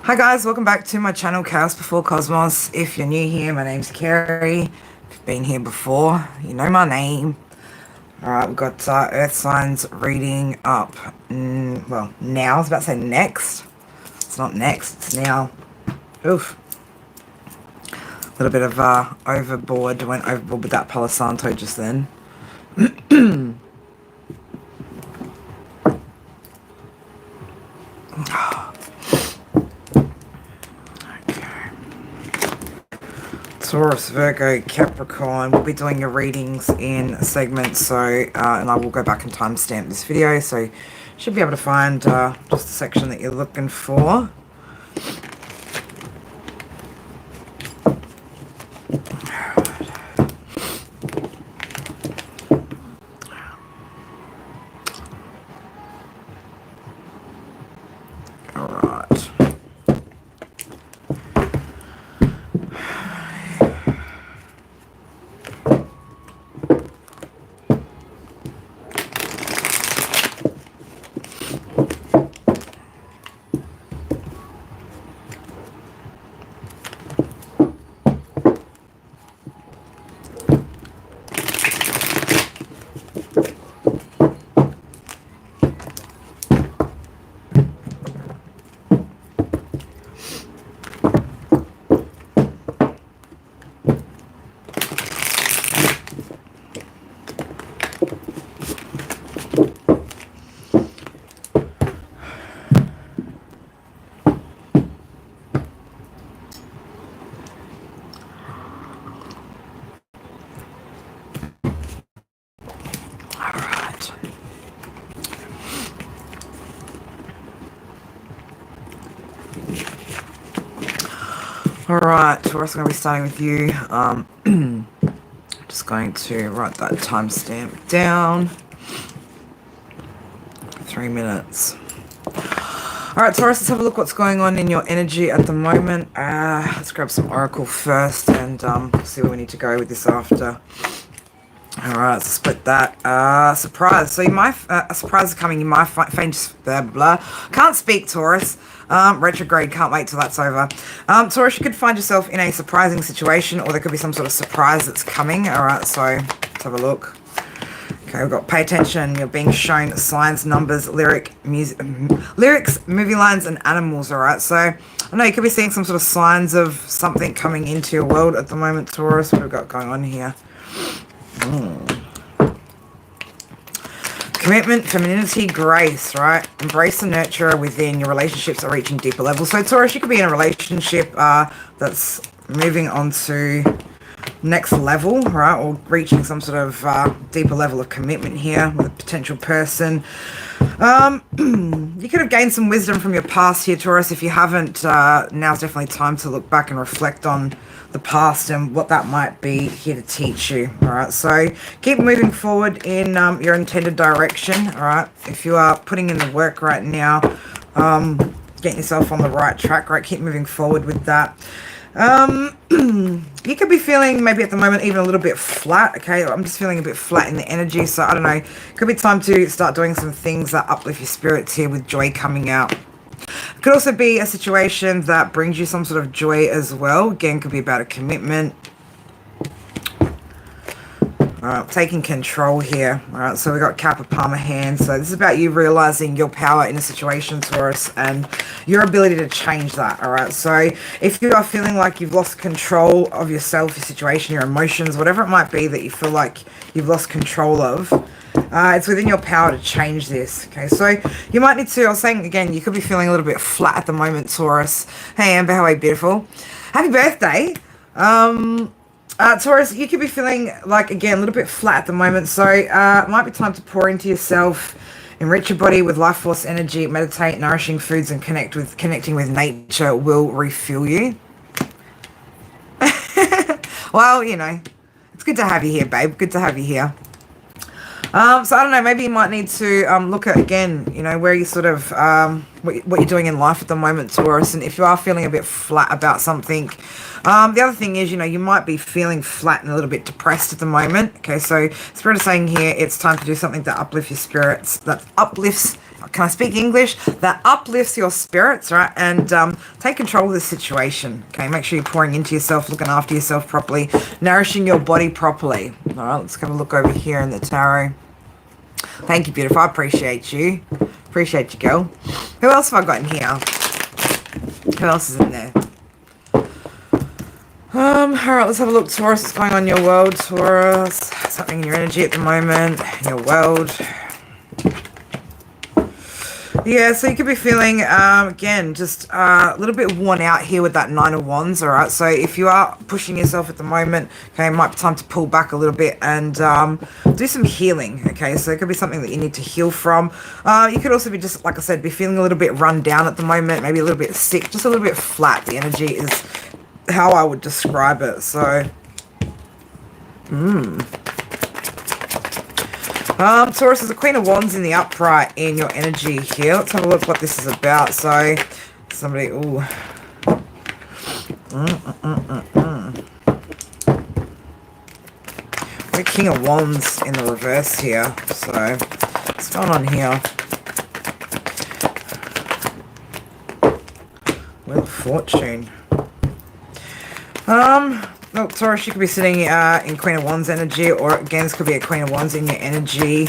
Hi guys, welcome back to my channel Chaos Before Cosmos. If you're new here, my name's Carrie. If you've been here before, you know my name. Alright, we've got Earth signs reading up. Well, now. I was about to say next. It's not next, it's now. Oof. A little bit of overboard. Went overboard with that Palo Santo just then. Taurus Virgo Capricorn. We'll be doing your readings in segments, so and I will go back and timestamp this video, so you should be able to find just the section that you're looking for. Alright, Taurus, I'm going to be starting with you. Just going to write that timestamp down. 3 minutes. Alright, Taurus, let's have a look what's going on in your energy at the moment. Let's grab some Oracle first and see where we need to go with this after. Alright, let's split that. Surprise. So you might, a surprise is coming. You might find just blah. Can't speak, Taurus. Retrograde, can't wait till that's over. Taurus, you could find yourself in a surprising situation, or there could be some sort of surprise that's coming. Alright, so let's have a look. Okay, we've got pay attention. You're being shown signs, numbers, lyrics, movie lines, and animals. Alright, so I know you could be seeing some sort of signs of something coming into your world at the moment, Taurus. What have we got going on here? Commitment, femininity, grace, right? Embrace the nurturer within. Your relationships are reaching deeper levels. So Taurus, you could be in a relationship that's moving on to next level, right? Or reaching some sort of deeper level of commitment here with a potential person. You could have gained some wisdom from your past here, Taurus. If you haven't, now's definitely time to look back and reflect on the past and what that might be here to teach you. All right, so keep moving forward in your intended direction. All right, if you are putting in the work right now, getting yourself on the right track, right, keep moving forward with that. You could be feeling maybe at the moment even a little bit flat. Okay, I'm just feeling a bit flat in the energy, so I don't know, could be time to start doing some things that uplift your spirits here with joy coming out. It could also be a situation that brings you some sort of joy as well. Again, could be about a commitment. Taking control here. Alright, so we got Kappa Palmer hand. So this is about you realizing your power in a situation, Taurus, and your ability to change that. Alright, so if you are feeling like you've lost control of yourself, your situation, your emotions, whatever it might be that you feel like you've lost control of, it's within your power to change this. Okay, so you might need to, I was saying again, you could be feeling a little bit flat at the moment, Taurus. Hey Amber, how are you? Beautiful. Happy birthday. Taurus, you could be feeling like, again, a little bit flat at the moment, so it might be time to pour into yourself, enrich your body with life force energy, meditate, nourishing foods, and connecting with nature will refuel you. Well, you know, it's good to have you here, babe. Good to have you here. So I don't know, maybe you might need to look at, again, you know, where you sort of, what you're doing in life at the moment, Taurus. And if you are feeling a bit flat about something, the other thing is, you know, you might be feeling flat and a little bit depressed at the moment. Okay, so Spirit is saying here, it's time to do something that uplifts your spirits, that uplifts can I speak English? That uplifts your spirits, right? And take control of the situation. Okay, make sure you're pouring into yourself, looking after yourself properly, nourishing your body properly. All right, let's have a look over here in the tarot. Thank you, beautiful. I appreciate you. Appreciate you, girl. Who else have I got in here? Who else is in there? Alright, let's have a look. Taurus, what's going on in your world, Taurus? Something in your energy at the moment, in your world. Yeah, so you could be feeling, again, just a little bit worn out here with that Nine of Wands, alright? So if you are pushing yourself at the moment, okay, it might be time to pull back a little bit and do some healing, okay? So it could be something that you need to heal from. You could also be just, like I said, be feeling a little bit run down at the moment, maybe a little bit sick, just a little bit flat. The energy is how I would describe it, so... Taurus is the Queen of Wands in the upright in your energy here. Let's have a look what this is about. So, somebody, ooh. The King of Wands in the reverse here. So, what's going on here? Wheel of Fortune. Oh, Taurus, you could be sitting in Queen of Wands energy, or again, this could be a Queen of Wands in your energy.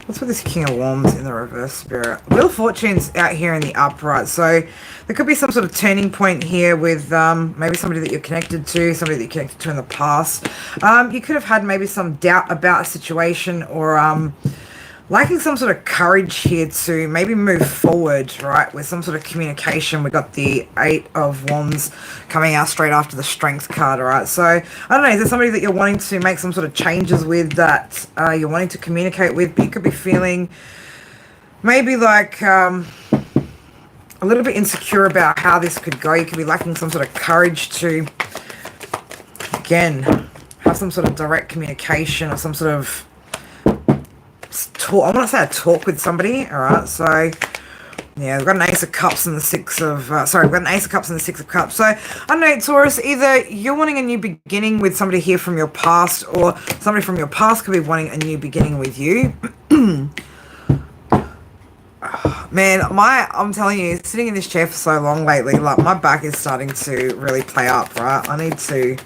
What's with this King of Wands in the reverse, spirit? Wheel of Fortune's out here in the upright, so there could be some sort of turning point here with maybe somebody that you're connected to, somebody that you're connected to in the past. You could have had maybe some doubt about a situation, or lacking some sort of courage here to maybe move forward, right, with some sort of communication. We got the Eight of Wands coming out straight after the Strength card, all right? So, I don't know, is there somebody that you're wanting to make some sort of changes with, that you're wanting to communicate with, but you could be feeling maybe like a little bit insecure about how this could go. You could be lacking some sort of courage to, again, have some sort of direct communication or some sort of talk. I want to say a talk with somebody, all right? So, yeah, we've got an Ace of Cups and the Six of... we've got an Ace of Cups and the Six of Cups. So, I don't know, Taurus, either you're wanting a new beginning with somebody here from your past, or somebody from your past could be wanting a new beginning with you. Man, I'm telling you, sitting in this chair for so long lately, like, my back is starting to really play up, right? I need to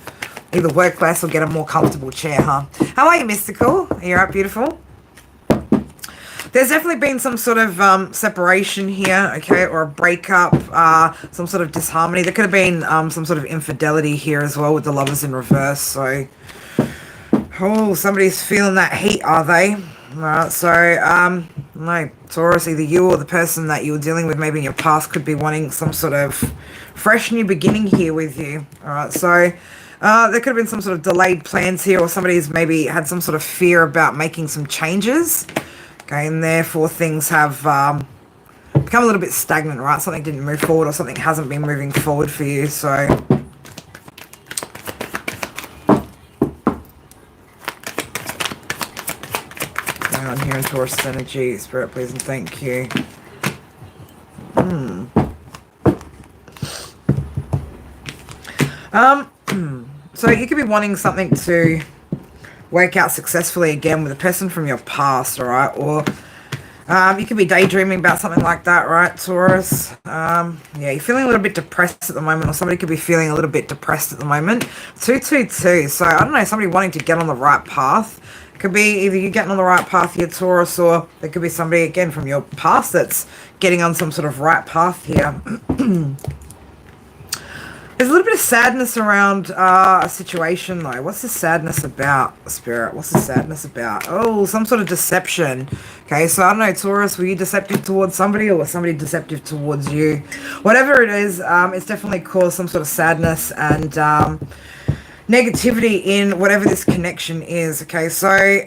either work less or get a more comfortable chair, huh? How are you, Mystical? Are you all right, beautiful? There's definitely been some sort of separation here, okay, or a breakup, some sort of disharmony. There could have been some sort of infidelity here as well with the Lovers in reverse. So, oh, somebody's feeling that heat, are they? All right, so, no, Taurus, either you or the person that you were dealing with maybe in your past could be wanting some sort of fresh new beginning here with you. All right, so... there could have been some sort of delayed plans here, or somebody's maybe had some sort of fear about making some changes. Okay, and therefore things have become a little bit stagnant, right? Something didn't move forward, or something hasn't been moving forward for you, so... Going on here in Taurus energy, Spirit, please and thank you. So you could be wanting something to work out successfully again with a person from your past, all right? Or you could be daydreaming about something like that, right, Taurus? Yeah, you're feeling a little bit depressed at the moment, or somebody could be feeling a little bit depressed at the moment. 222, so I don't know, somebody wanting to get on the right path. Could be either you getting on the right path here, Taurus, or there could be somebody, again, from your past that's getting on some sort of right path here. There's a little bit of sadness around a situation, though. What's the sadness about, Spirit? What's the sadness about? Oh, some sort of deception. Okay, so I don't know, Taurus, were you deceptive towards somebody, or was somebody deceptive towards you? Whatever it is, it's definitely caused some sort of sadness and negativity in whatever this connection is. Okay, so...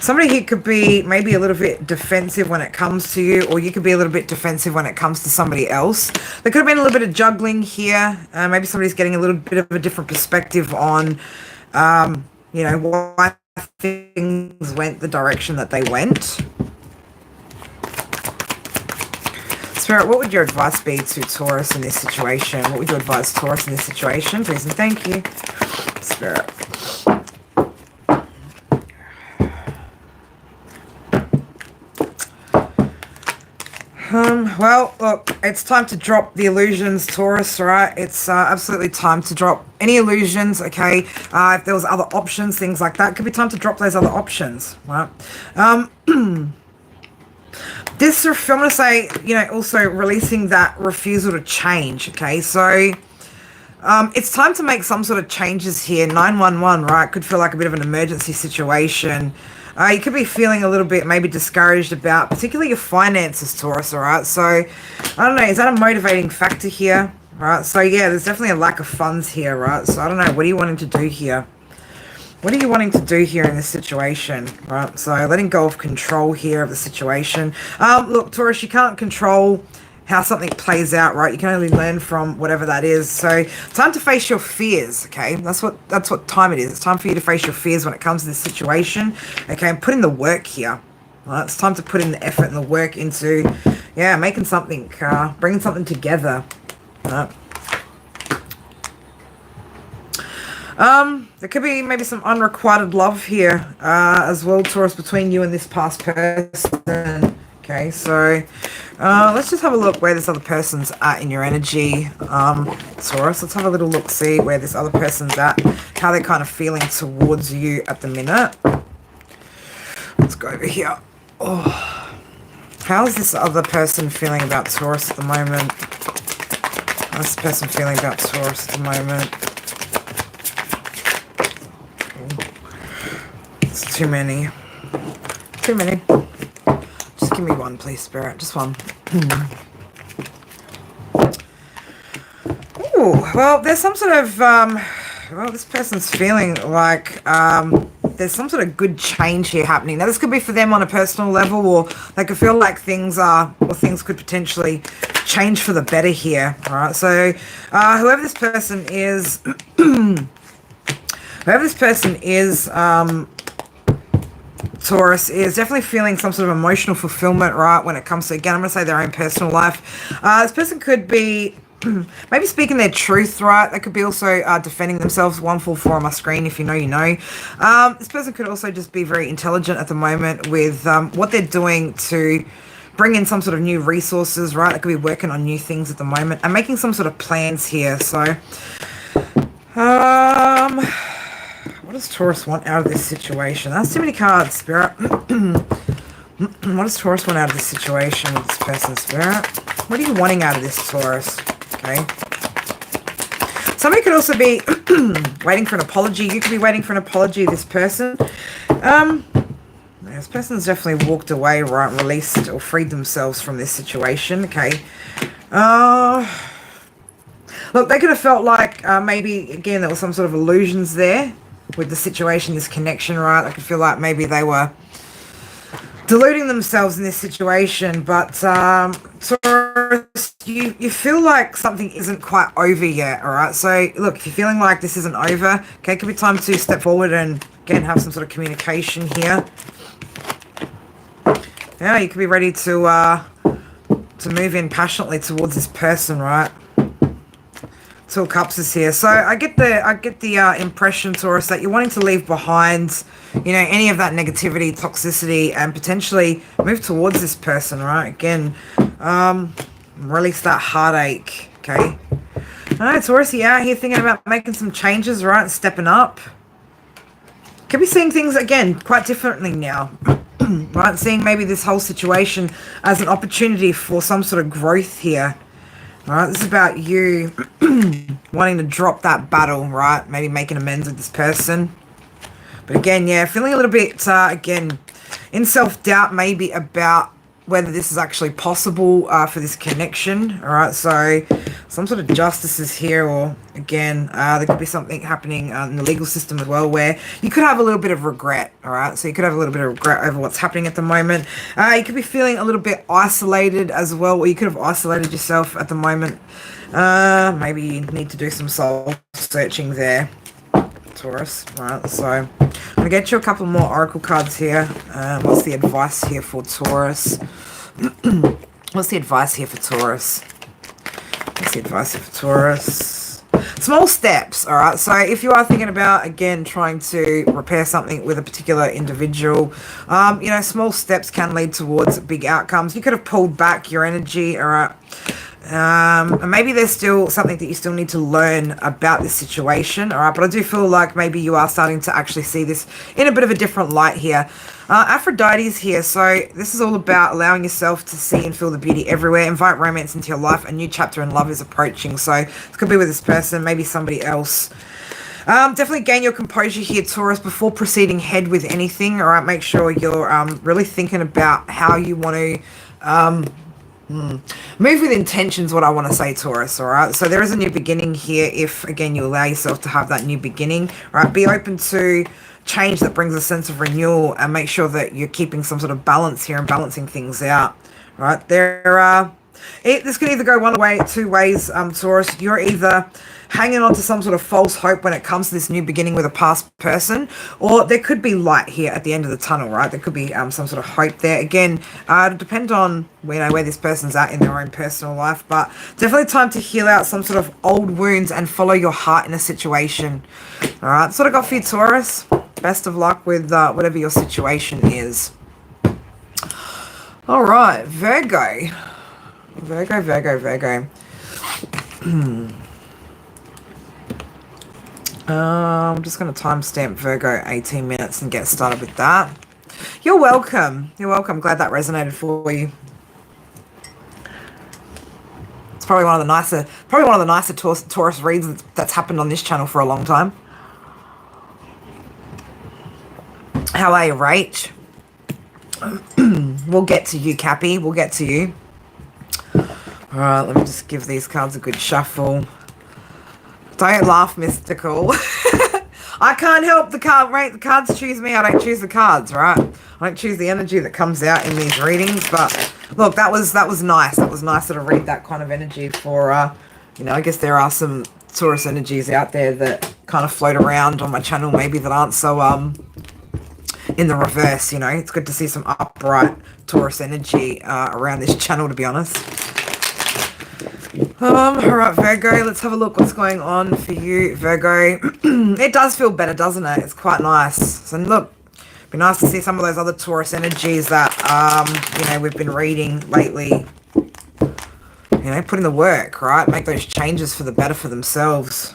somebody here could be maybe a little bit defensive when it comes to you, or you could be a little bit defensive when it comes to somebody else. There could have been a little bit of juggling here. Maybe somebody's getting a little bit of a different perspective on, you know, why things went the direction that they went. Spirit, what would your advice be to Taurus in this situation? What would you advise Taurus in this situation? Please and thank you. Spirit. Well, look, it's time to drop the illusions, Taurus, right? It's absolutely time to drop any illusions, okay? If there was other options, things like that, it could be time to drop those other options, right? This, I'm going to say, you know, also releasing that refusal to change, okay? So, it's time to make some sort of changes here. 911, right? Could feel like a bit of an emergency situation. You could be feeling a little bit maybe discouraged about particularly your finances, Taurus, all right? So, I don't know, is that a motivating factor here, right? So, yeah, there's definitely a lack of funds here, right? So, I don't know, what are you wanting to do here? What are you wanting to do here in this situation, right? So, letting go of control here of the situation. Look, Taurus, you can't control how something plays out, right? You can only learn from whatever that is. So time to face your fears, okay? That's what time it is. It's time for you to face your fears when it comes to this situation, okay? And put in the work here. Right? It's time to put in the effort and the work into, yeah, making something, bringing something together. Right? There could be maybe some unrequited love here as well, Taurus, between you and this past person. Okay, so let's just have a look where this other person's at in your energy, Taurus. Let's have a little look, see where this other person's at, how they're kind of feeling towards you at the minute. Let's go over here. Oh, how's this other person feeling about Taurus at the moment? How's this person feeling about Taurus at the moment? It's too many. Too many. Just give me one, please, Spirit. Just one. Ooh, well, there's some sort of, well, this person's feeling like there's some sort of good change here happening. Now, this could be for them on a personal level, or they could feel like things could potentially change for the better here. All right, so whoever this person is, Taurus is definitely feeling some sort of emotional fulfillment, right, when it comes to, again, I'm going to say their own personal life. This person could be maybe speaking their truth, right? They could be also defending themselves. 144 on my screen, if you know, you know. This person could also just be very intelligent at the moment with what they're doing to bring in some sort of new resources, right? They could be working on new things at the moment and making some sort of plans here. So, what does Taurus want out of this situation? That's too many cards, Spirit. What does Taurus want out of this situation with this person, Spirit? What are you wanting out of this, Taurus? Okay. Somebody could also be waiting for an apology. You could be waiting for an apology, this person. This person's definitely walked away, right? Released or freed themselves from this situation. Okay. Look, they could have felt like maybe, again, there was some sort of illusions there with the situation, this connection, right? I could feel like maybe they were deluding themselves in this situation, but Taurus, you feel like something isn't quite over yet, all right? So, look, if you're feeling like this isn't over, okay, it could be time to step forward and, again, have some sort of communication here. Yeah, you could be ready to move in passionately towards this person, right? Two of Cups is here. So I get the impression, Taurus, that you're wanting to leave behind, you know, any of that negativity, toxicity, and potentially move towards this person, right? Again, release that heartache, okay? All right, Taurus, you're out here thinking about making some changes, right? And stepping up. Could be seeing things, again, quite differently now, right? Seeing maybe this whole situation as an opportunity for some sort of growth here. All right, this is about you wanting to drop that battle, right? Maybe making amends with this person. But again, yeah, feeling a little bit, again, in self-doubt maybe about whether this is actually possible for this connection. All right, so some sort of justice is here, or again, there could be something happening in the legal system as well where you could have a little bit of regret. All right, so you could have a little bit of regret over what's happening at the moment. You could be feeling a little bit isolated as well, or you could have isolated yourself at the moment. Maybe you need to do some soul searching there, Taurus. All right, so I'm going to get you a couple more oracle cards here. What's the advice here for Taurus? What's the advice here for Taurus? What's the advice here for Taurus? Small steps, all right? So if you are thinking about, again, trying to repair something with a particular individual, you know, small steps can lead towards big outcomes. You could have pulled back your energy, all right? And maybe there's still something that you still need to learn about this situation, all right? But I do feel like maybe you are starting to actually see this in a bit of a different light here. Aphrodite's here, so this is all about allowing yourself to see and feel the beauty everywhere. Invite romance into your life. A new chapter in love is approaching, so it could be with this person, maybe somebody else. Definitely gain your composure here, Taurus, before proceeding ahead with anything, all right? Make sure you're really thinking about how you want to move with intentions, what I want to say, Taurus, all right? So there is a new beginning here if, again, you allow yourself to have that new beginning, all right? Be open to change that brings a sense of renewal, and make sure that you're keeping some sort of balance here and balancing things out, right? This could either go one way, two ways, Taurus. You're either hanging on to some sort of false hope when it comes to this new beginning with a past person, or there could be light here at the end of the tunnel, right? There could be some sort of hope there. Again, it'll depend on where this person's at in their own personal life, but definitely time to heal out some sort of old wounds and follow your heart in a situation. All right, that's what I got for you, Taurus. Best of luck with whatever your situation is. All right, Virgo. Virgo. I'm just going to timestamp Virgo 18 minutes and get started with that. You're welcome. You're welcome. Glad that resonated for you. It's probably one of the nicer Taurus reads that's happened on this channel for a long time. How are you, Rach? We'll get to you, Cappy. We'll get to you. All right, let me just give these cards a good shuffle. Don't laugh, Mystical. I can't help the card, right? The cards choose me. I don't choose the cards, right? I don't choose the energy that comes out in these readings. But look, that was nice. That was nice to read that kind of energy for, you know, I guess there are some Taurus energies out there that kind of float around on my channel maybe that aren't so, in the reverse, you know. It's good to see some upright Taurus energy around this channel, to be honest. Alright, Virgo, let's have a look what's going on for you, Virgo. It does feel better, doesn't it? It's quite nice. So look, it'd be nice to see some of those other Taurus energies that, you know, we've been reading lately. You know, put in the work, right? Make those changes for the better for themselves.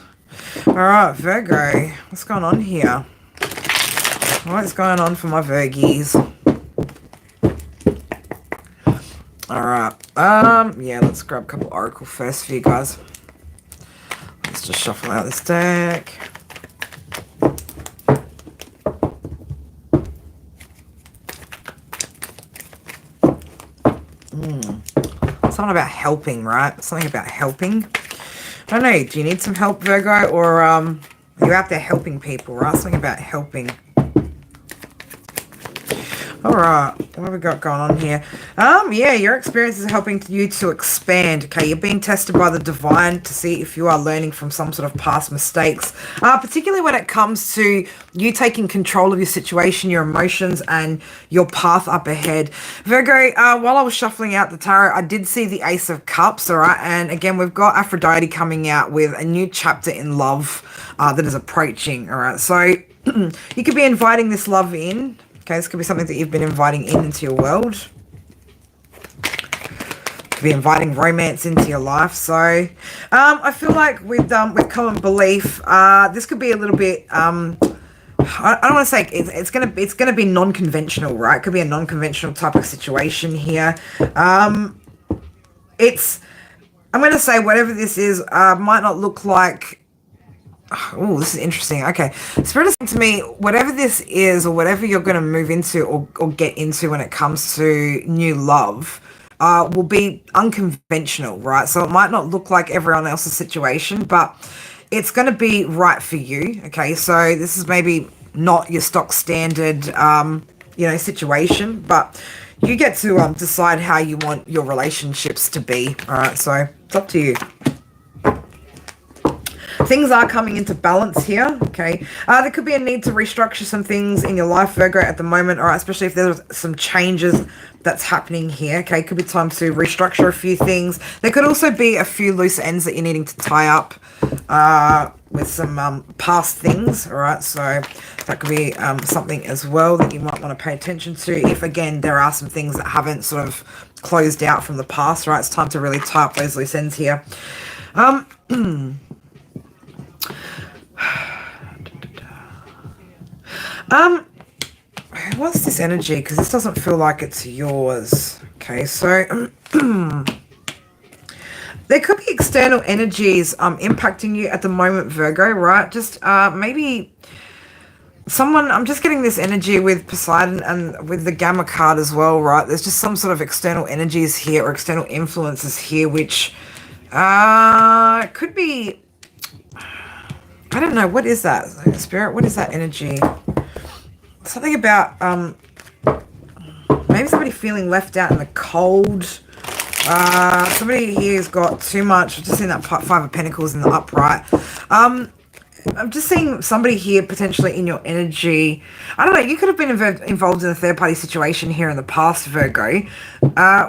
Alright, Virgo, what's going on here? What's going on for my Virgies? Alright, yeah, let's grab a couple Oracle first for you guys. Let's just shuffle out this deck. Something about helping, right? Something about helping. I don't know, do you need some help, Virgo? Or, are you out there helping people, right? Something about helping. Alright, what have we got going on here? Yeah, your experience is helping you to expand, okay? You're being tested by the divine to see if you are learning from some sort of past mistakes, particularly when it comes to you taking control of your situation, your emotions, and your path up ahead. Virgo, while I was shuffling out the tarot, I did see the Ace of Cups, alright? And again, we've got Aphrodite coming out with a new chapter in love that is approaching, alright? So, you could be inviting this love in. Okay, this could be something that you've been inviting into your world. Could be inviting romance into your life. So, I feel like with common belief, this could be a little bit. I don't want to say it's gonna be non-conventional, right? It could be a non-conventional type of situation here. I'm gonna say whatever this is might not look like. Oh, this is interesting. Okay. Spirit is saying to me, whatever this is or whatever you're going to move into or get into when it comes to new love will be unconventional, right? So it might not look like everyone else's situation, but it's going to be right for you, okay? So this is maybe not your stock standard, you know, situation, but you get to decide how you want your relationships to be, all right? So it's up to you. things are coming into balance here, okay? There could be a need to restructure some things in your life, Virgo, at the moment, all right? Especially if there's some changes that's happening here, okay? Could be time to restructure a few things. There could also be a few loose ends that you're needing to tie up with some past things, all right? So that could be something as well that you might want to pay attention to if, again, there are some things that haven't sort of closed out from the past, right? It's time to really tie up those loose ends here. What's this energy? Because this doesn't feel like it's yours. Okay, so there could be external energies impacting you at the moment, Virgo, right? Just maybe someone, I'm just getting this energy with Poseidon and with the Gamma card as well, right? There's just some sort of external energies here or external influences here, which could be, I don't know, what is that? Spirit, what is that energy? Something about maybe somebody feeling left out in the cold. Somebody here's got too much. I've just seen that Five of Pentacles in the upright. I'm just seeing somebody here potentially in your energy. I don't know, you could have been involved in a third-party situation here in the past, Virgo,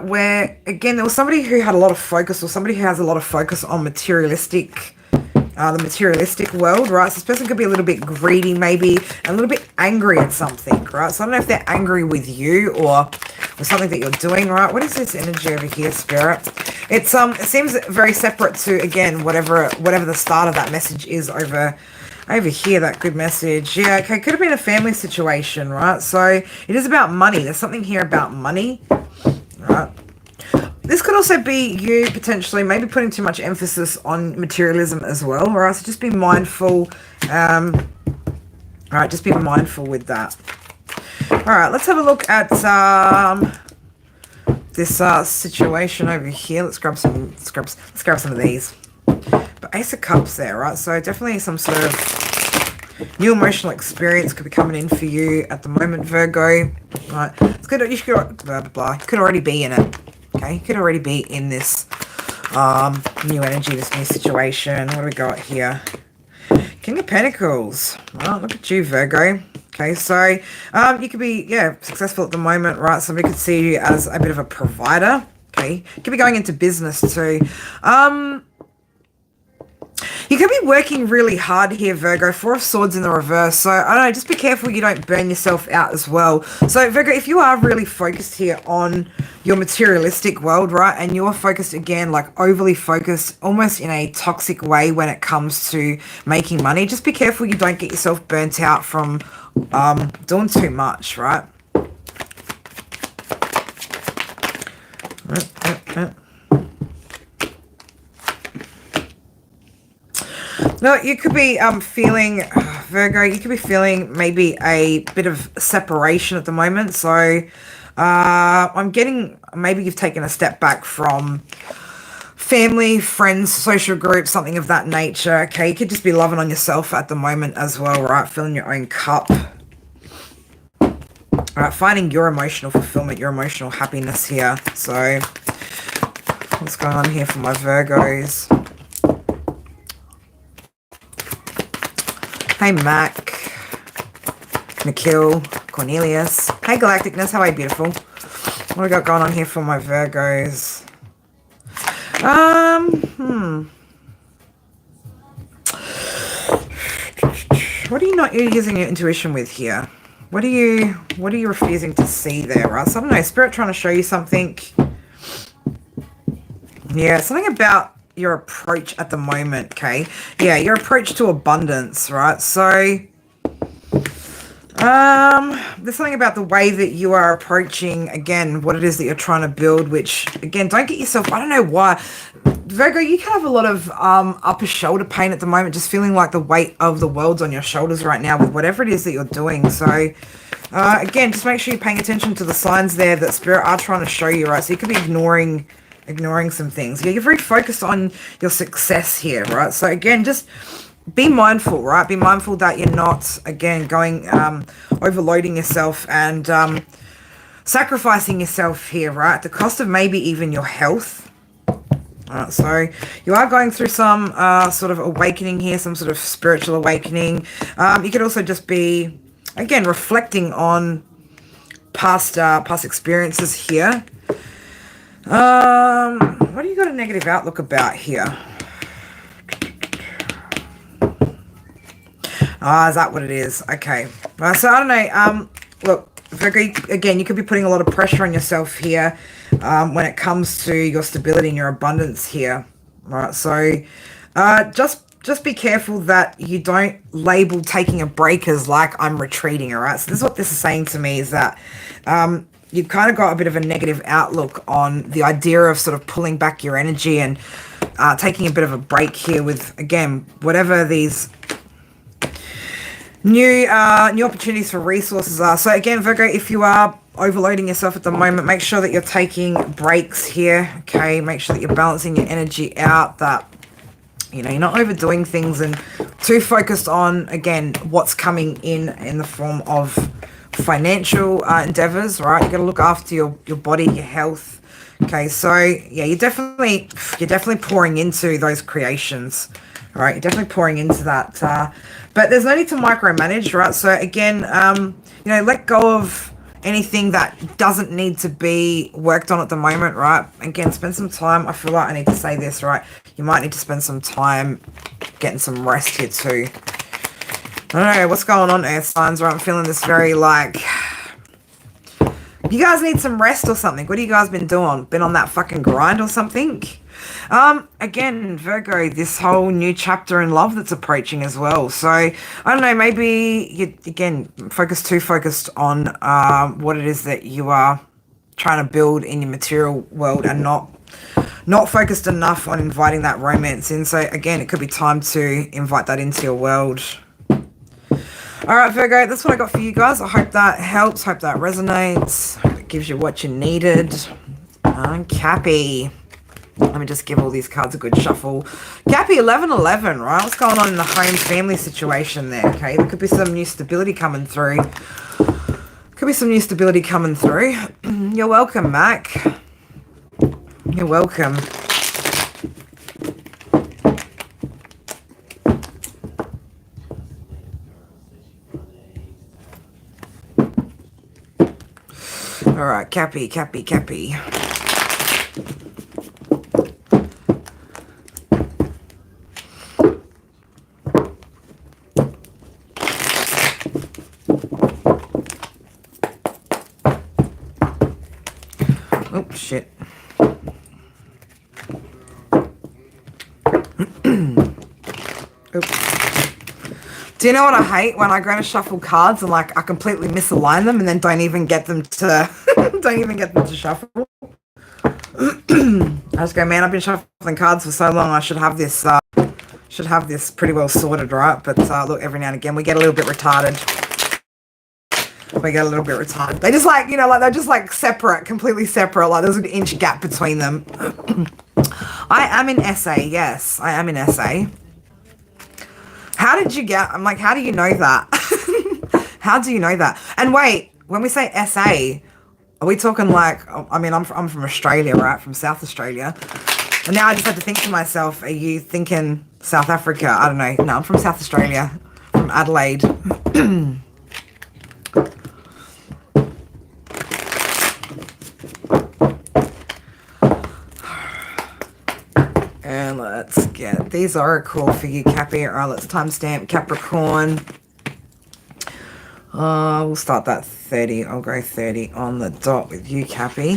where, again, there was somebody who had a lot of focus, or somebody who has a lot of focus on materialistic, the materialistic world, right? So this person could be a little bit greedy, maybe, and a little bit angry at something, right? So I don't know if they're angry with you or with something that you're doing, right? What is this energy over here, Spirit? It seems very separate to, again, whatever the start of that message is over here, that good message. Yeah, okay, could have been a family situation, right? So it is about money. There's something here about money, right? This could also be you potentially maybe putting too much emphasis on materialism as well, right? So just be mindful. All right, just be mindful with that. All right, let's have a look at this situation over here. Let's grab some of these. But Ace of Cups there, right? So definitely some sort of new emotional experience could be coming in for you at the moment, Virgo. Right? It's good. You should blah blah blah. You could already be in it. Okay, you could already be in this new energy, this new situation. What do we got here? King of Pentacles. Well, look at you, Virgo. Okay, so you could be, successful at the moment, right? Somebody could see you as a bit of a provider. Okay, you could be going into business too. You could be working really hard here, Virgo. Four of Swords in the reverse. So, I don't know, just be careful you don't burn yourself out as well. So, Virgo, if you are really focused here on your materialistic world, right, and you're focused, again, like overly focused, almost in a toxic way when it comes to making money, just be careful you don't get yourself burnt out from doing too much, right? No, you could be feeling, Virgo, you could be feeling maybe a bit of separation at the moment. So I'm getting, maybe you've taken a step back from family, friends, social groups, something of that nature. Okay, you could just be loving on yourself at the moment as well, right? Filling your own cup. All right, finding your emotional fulfillment, your emotional happiness here. So what's going on here for my Virgos? Hey, Mac, Nikhil, Cornelius. Hey, Galacticness. How are you, beautiful? What do we got going on here for my Virgos? What are you not using your intuition with here? What are you refusing to see there, right? So I don't know, Spirit trying to show you something. Yeah, something about your approach at the moment, okay? Yeah, your approach to abundance, right? So there's something about the way that you are approaching, again, what it is that you're trying to build, which, again, don't get yourself, I don't know why. Virgo, you can have a lot of upper shoulder pain at the moment, just feeling like the weight of the world's on your shoulders right now with whatever it is that you're doing. So, again, just make sure you're paying attention to the signs there that Spirit are trying to show you, right? So you could be ignoring some things. Yeah, you're very focused on your success here, right? So again, just be mindful, right? Be mindful that you're not, again, going overloading yourself and sacrificing yourself here, right? At the cost of maybe even your health. So you are going through some sort of awakening here, some sort of spiritual awakening. You could also just be, again, reflecting on past experiences here. What do you got a negative outlook about here? Is that what it is? Okay. So I don't know. Look, Virgo, again, you could be putting a lot of pressure on yourself here when it comes to your stability and your abundance here. Right. So just be careful that you don't label taking a break as like I'm retreating. All right. So this is what this is saying to me is that you've kind of got a bit of a negative outlook on the idea of sort of pulling back your energy and taking a bit of a break here with, again, whatever these new opportunities for resources are. So again, Virgo, if you are overloading yourself at the moment, make sure that you're taking breaks here. Okay, make sure that you're balancing your energy out, that you're not overdoing things and too focused on, again, what's coming in the form of financial endeavors, right? You got to look after your body, your health. Okay, so yeah, you're definitely pouring into those creations, right? You're definitely pouring into that, but there's no need to micromanage, right? So again, let go of anything that doesn't need to be worked on at the moment, right? Again, spend some time. I feel like I need to say this, right? You might need to spend some time getting some rest here too. I don't know what's going on, earth signs, right? I'm feeling this very like, you guys need some rest or something. What have you guys been doing? Been on that fucking grind or something? Again, Virgo, this whole new chapter in love that's approaching as well. So, I don't know, maybe you, again, focused on what it is that you are trying to build in your material world and not focused enough on inviting that romance in. So, again, it could be time to invite that into your world. All right, Virgo, that's what I got for you guys. I hope that helps. Hope that resonates. Hope it gives you what you needed. Cappy. Let me just give all these cards a good shuffle. Cappy, 1111, right? What's going on in the home family situation there, okay? There could be some new stability coming through. You're welcome, Mac. You're welcome. All right, Cappy. Oh, shit. Do you know what I hate? When I go to shuffle cards and like I completely misalign them and then don't even get them to shuffle. I just go, man, I've been shuffling cards for so long. I should have this pretty well sorted, right? But look, every now and again we get a little bit retarded. They just like, they're just like separate, completely separate. Like there's an inch gap between them. I am in SA. Yes, I am in SA. How did you get? I'm like, how do you know that? How do you know that? And wait, when we say SA, are we talking like? I mean, I'm from Australia, right? From South Australia. And now I just had to think to myself, are you thinking South Africa? I don't know. No, I'm from South Australia, from Adelaide. And let's get these oracle for you, Cappy. All right, let's timestamp Capricorn. We'll start that 30. I'll go 30 on the dot with you, Cappy.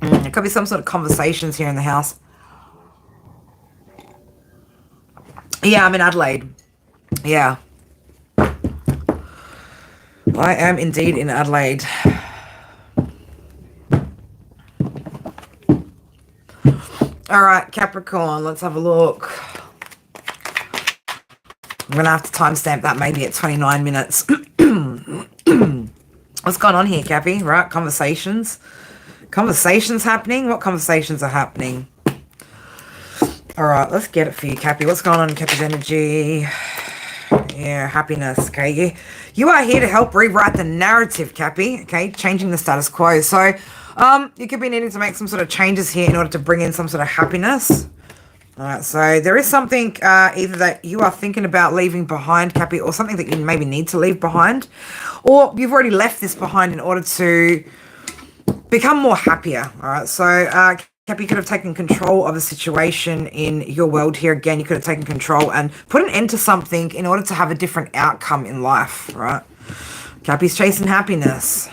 There could be some sort of conversations here in the house. Yeah, I'm in Adelaide. Yeah. I am indeed in Adelaide. All right, Capricorn, let's have a look. I'm going to have to timestamp that maybe at 29 minutes. What's going on here, Cappy? Right, conversations. Conversations happening? What conversations are happening? All right, let's get it for you, Cappy. What's going on in Cappy's energy? Yeah, happiness, okay? You are here to help rewrite the narrative, Cappy, okay? Changing the status quo. So You could be needing to make some sort of changes here in order to bring in some sort of happiness. All right, so there is something either that you are thinking about leaving behind, Cappy, or something that you maybe need to leave behind, or you've already left this behind in order to become more happier. All right, so Cappy, could have taken control of the situation in your world here. Again, you could have taken control and put an end to something in order to have a different outcome in life, right? Cappy's chasing happiness.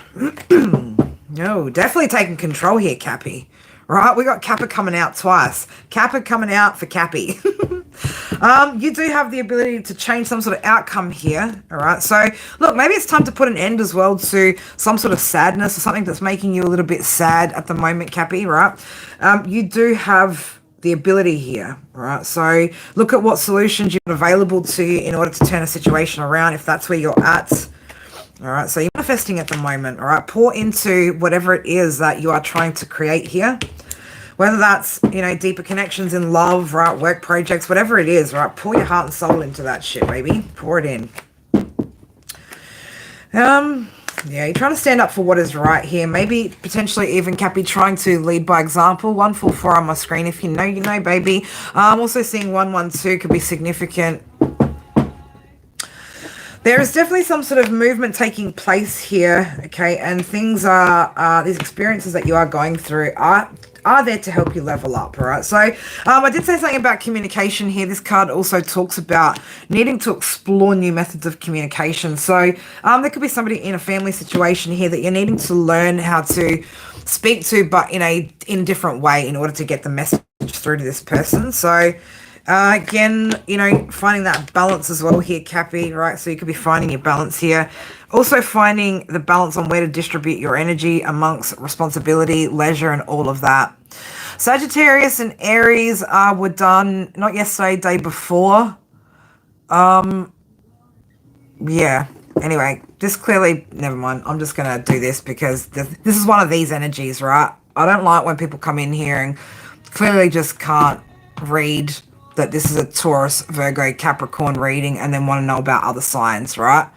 No, definitely taking control here, Cappy. Right, we got Kappa coming out twice. Kappa coming out for Cappy. You do have the ability to change some sort of outcome here. All right, so look, maybe it's time to put an end as well to some sort of sadness or something that's making you a little bit sad at the moment, Cappy, right? You do have the ability here, right? So look at what solutions you've got available to you in order to turn a situation around if that's where you're at. All right, so you're manifesting at the moment, all right? Pour into whatever it is that you are trying to create here. Whether that's, you know, deeper connections in love, right? Work projects, whatever it is, right? Pour your heart and soul into that shit, baby. Pour it in. Yeah, you're trying to stand up for what is right here. Maybe potentially even, Cappy, trying to lead by example. 144 on my screen. If you know, baby. I'm also seeing 112 could be significant. There is definitely some sort of movement taking place here, okay? And things are, these experiences that you are going through are there to help you level up, all right? So I did say something about communication here. This card also talks about needing to explore new methods of communication. So there could be somebody in a family situation here that you're needing to learn how to speak to, but in a different way in order to get the message through to this person. So again, you know, finding that balance as well here, Cappy, right? So you could be finding your balance here. Also finding the balance on where to distribute your energy amongst responsibility, leisure, and all of that. Sagittarius and Aries were done, not yesterday, day before. Yeah. Anyway, this clearly, never mind. I'm just going to do this because this is one of these energies, right? I don't like when people come in here and clearly just can't read that this is a Taurus Virgo Capricorn reading and then want to know about other signs, right?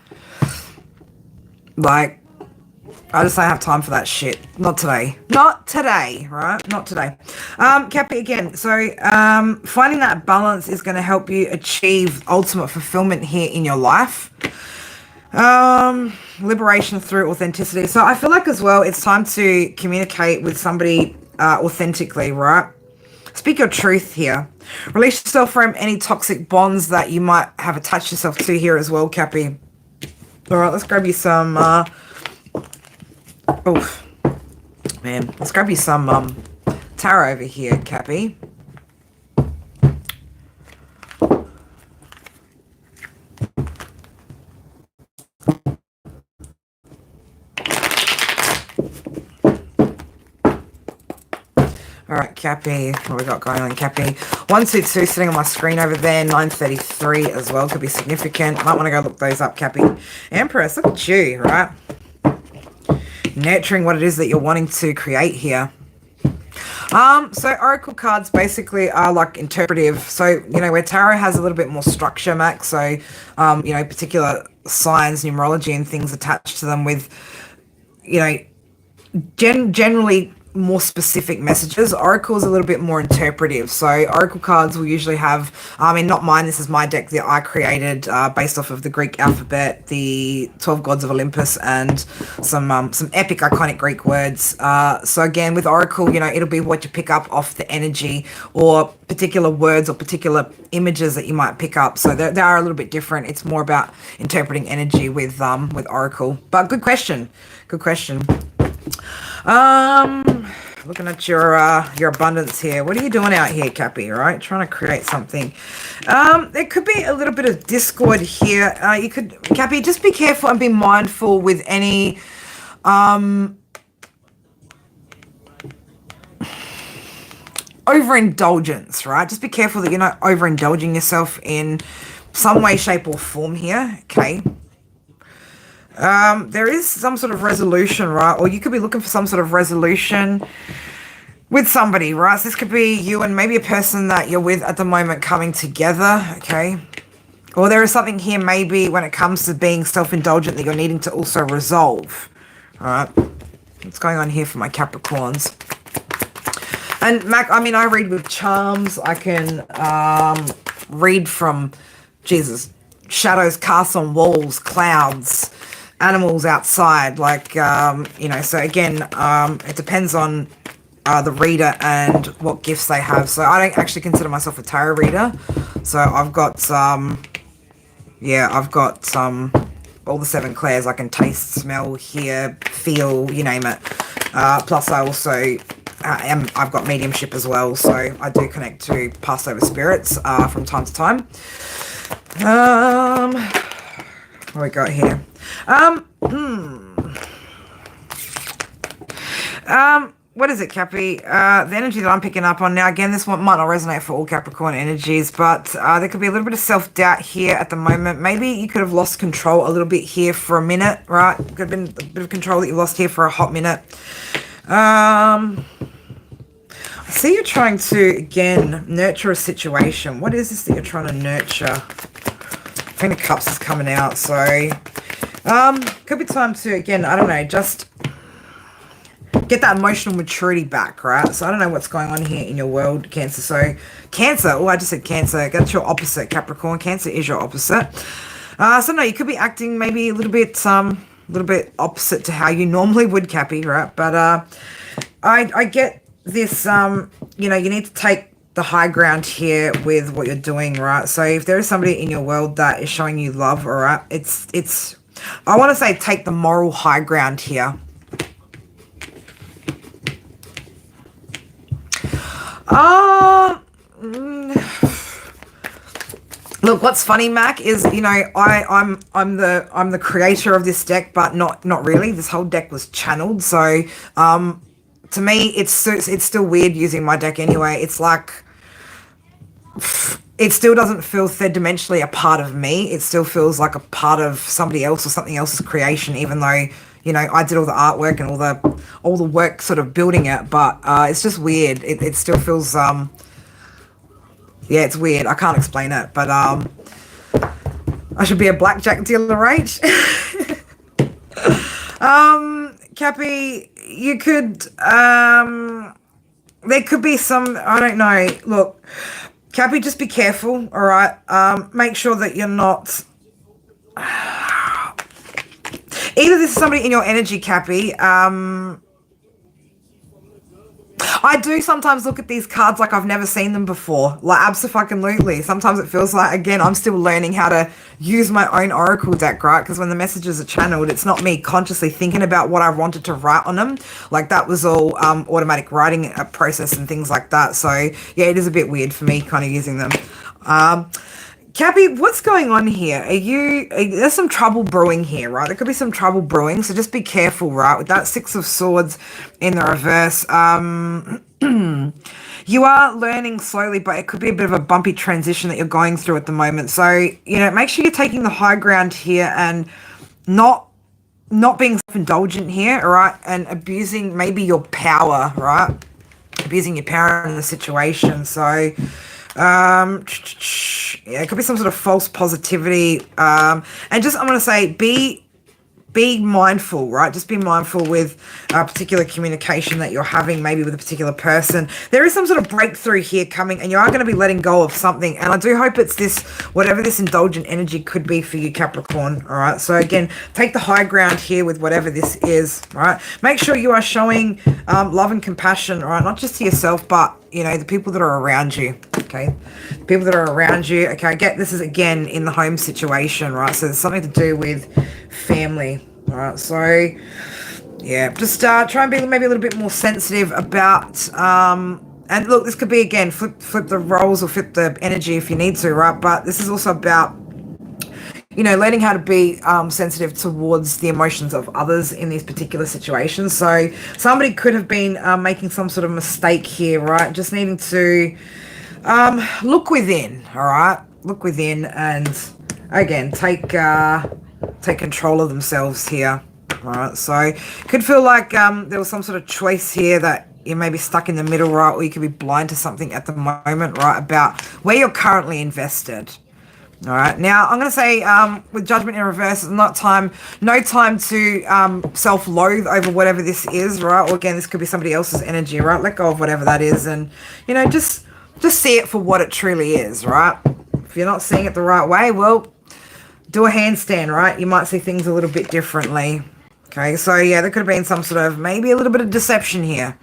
Like, I just don't have time for that shit. Not today. Not today, right? Not today. Cappy, again, so finding that balance is going to help you achieve ultimate fulfillment here in your life. Liberation through authenticity. So I feel like as well, it's time to communicate with somebody authentically, right? Speak your truth here. Release yourself from any toxic bonds that you might have attached yourself to here as well, Cappy. All right, let's grab you some, oof, man, let's grab you some, tarot over here, Cappy. All right, Cappy, what we got going on, Cappy? 122 sitting on my screen over there. 933 as well could be significant. Might want to go look those up, Cappy. Empress, look at you, right? Nurturing what it is that you're wanting to create here. So oracle cards basically are like interpretive. So, you know, where tarot has a little bit more structure, Max. So, you know, particular signs, numerology and things attached to them with, you know, generally more specific messages. Oracle is a little bit more interpretive. So oracle cards will usually have, I mean, not mine, this is my deck that I created based off of the Greek alphabet, the 12 gods of Olympus, and some epic iconic Greek words. So again, with oracle, you know, it'll be what you pick up off the energy or particular words or particular images that you might pick up. So they are a little bit different. It's more about interpreting energy with oracle. But good question. Good question. Looking at your abundance here. What are you doing out here, Cappy? Right, trying to create something. There could be a little bit of discord here. You could, Cappy, just be careful and be mindful with any overindulgence, right? Just be careful that you're not overindulging yourself in some way, shape, or form here. Okay. There is some sort of resolution, right? Or you could be looking for some sort of resolution with somebody, right? So this could be you and maybe a person that you're with at the moment coming together, okay? Or there is something here maybe when it comes to being self-indulgent that you're needing to also resolve, all right? What's going on here for my Capricorns? And Mac, I mean, I read with charms. I can read from, Jesus, shadows cast on walls, clouds, animals outside. Like, you know, so again, it depends on the reader and what gifts they have. So I don't actually consider myself a tarot reader. So I've got yeah, I've got all the 7 clairs. I can taste, smell, hear, feel, you name it. Plus I also I've got mediumship as well, so I do connect to past over spirits from time to time. What we got here? What is it, Cappy? The energy that I'm picking up on now, again, this one might not resonate for all Capricorn energies, but there could be a little bit of self-doubt here at the moment. Maybe you could have lost control a little bit here for a minute, right? Could have been a bit of control that you lost here for a hot minute. I see you're trying to, again, nurture a situation. What is this that you're trying to nurture? Queen of Cups is coming out, so could be time to, again, I don't know, just get that emotional maturity back, right? So I don't know what's going on here in your world, Cancer. So Cancer, oh, I just said Cancer. That's your opposite, Capricorn. Cancer is your opposite. So no, you could be acting maybe a little bit opposite to how you normally would, Cappy, right? But I get this, you know, you need to take the high ground here with what you're doing, right? So if there is somebody in your world that is showing you love, all right, it's I want to say take the moral high ground here. Look, what's funny, Mac, is, you know, I'm the creator of this deck, but not really. This whole deck was channeled, so to me, it's still weird using my deck anyway. It's like it still doesn't feel third-dimensionally a part of me. It still feels like a part of somebody else or something else's creation, even though, you know, I did all the artwork and all the work sort of building it, but it's just weird. It still feels yeah, it's weird. I can't explain it, but I should be a blackjack dealer, right? Cappy, you could there could be some, I don't know. Look, Cappy, just be careful, all right? Make sure that you're not either this is somebody in your energy, Cappy. I do sometimes look at these cards like I've never seen them before. Like, abso-fucking-lutely. Sometimes it feels like, again, I'm still learning how to use my own oracle deck, right? Because when the messages are channeled, it's not me consciously thinking about what I wanted to write on them. Like, that was all automatic writing process and things like that. So, yeah, it is a bit weird for me kind of using them. Cappy, what's going on here? There's some trouble brewing here, right? There could be some trouble brewing, so just be careful, right? With that 6 of Swords in the reverse, you are learning slowly, but it could be a bit of a bumpy transition that you're going through at the moment. So, you know, make sure you're taking the high ground here and not being self-indulgent here, all right? And abusing maybe your power, right? Abusing your power in the situation. So, yeah, it could be some sort of false positivity. And just, I'm going to say, be mindful, right? Just be mindful with a particular communication that you're having, maybe with a particular person. There is some sort of breakthrough here coming, and you are going to be letting go of something. And I do hope it's this, whatever this indulgent energy could be for you, Capricorn, all right? So again, take the high ground here with whatever this is, all right? Make sure you are showing love and compassion, all right? Not just to yourself, but, you know, the people that are around you, okay? The people that are around you, okay? I get this is, again, in the home situation, right? So there's something to do with family, all right? So, yeah, just try and be maybe a little bit more sensitive about, and look, this could be, again, flip the roles or flip the energy if you need to, right? But this is also about, you know, learning how to be sensitive towards the emotions of others in these particular situations. So somebody could have been making some sort of mistake here, right? Just needing to look within, all right? Look within and, again, take control of themselves here, all right? So could feel like there was some sort of choice here that you may be stuck in the middle, right? Or you could be blind to something at the moment, right? About where you're currently invested. All right. Now, I'm going to say with Judgment in reverse, it's no time to self-loathe over whatever this is, right? Or again, this could be somebody else's energy, right? Let go of whatever that is and, you know, just see it for what it truly is, right? If you're not seeing it the right way, well, do a handstand, right? You might see things a little bit differently. Okay, so yeah, there could have been some sort of, maybe a little bit of deception here.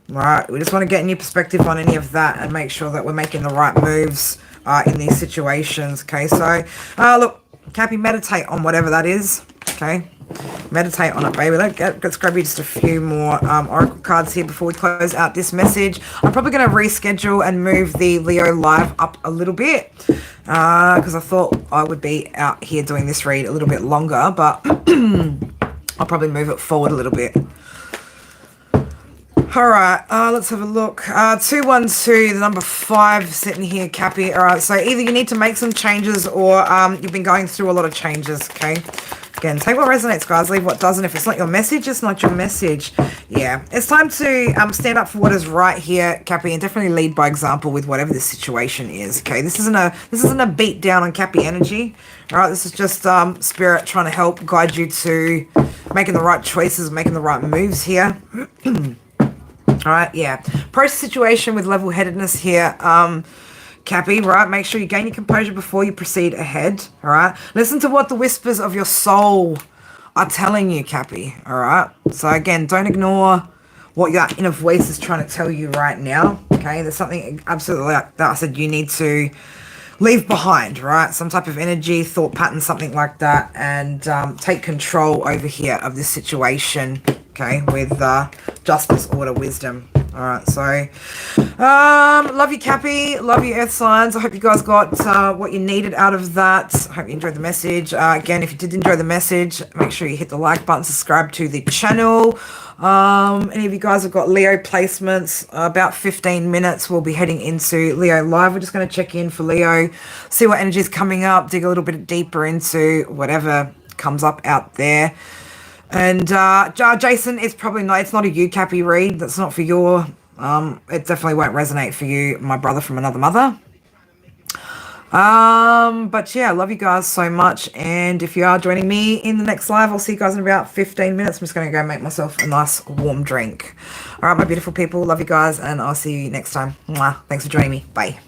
Right, we just want to get a new perspective on any of that and make sure that we're making the right moves in these situations. Okay, so look, Cappy, meditate on whatever that is. Okay, meditate on it, baby. Let's grab you just a few more oracle cards here before we close out this message. I'm probably going to reschedule and move the Leo live up a little bit because I thought I would be out here doing this read a little bit longer, but I'll probably move it forward a little bit. All right, let's have a look. 212, the number 5 sitting here, Cappy. All right, so either you need to make some changes or you've been going through a lot of changes, okay? Again, take what resonates, guys. Leave what doesn't. If it's not your message, it's not your message. Yeah, it's time to stand up for what is right here, Cappy, and definitely lead by example with whatever the situation is, okay? This isn't a beat down on Cappy energy, all right? This is just Spirit trying to help guide you to making the right choices, making the right moves here. All right, yeah. Approach the situation with level-headedness here, Cappy, right? Make sure you gain your composure before you proceed ahead, all right? Listen to what the whispers of your soul are telling you, Cappy, all right? So, again, don't ignore what your inner voice is trying to tell you right now, okay? There's something absolutely like that I said you need to leave behind, right? Some type of energy, thought pattern, something like that, and take control over here of this situation, okay, with justice, order, wisdom. All right, so love you, Cappy. Love you, Earth signs. I hope you guys got what you needed out of that. I hope you enjoyed the message. Again, if you did enjoy the message, make sure you hit the like button, subscribe to the channel. Any of you guys have got Leo placements? About 15 minutes, we'll be heading into Leo live. We're just going to check in for Leo, see what energy is coming up, dig a little bit deeper into whatever comes up out there. And Jason, it's not a you, Cappy, read. That's not for your, it definitely won't resonate for you, my brother from another mother. But yeah, I love you guys so much. And if you are joining me in the next live, I'll see you guys in about 15 minutes. I'm just going to go make myself a nice warm drink. All right, my beautiful people, love you guys, and I'll see you next time. Mwah. Thanks for joining me. Bye.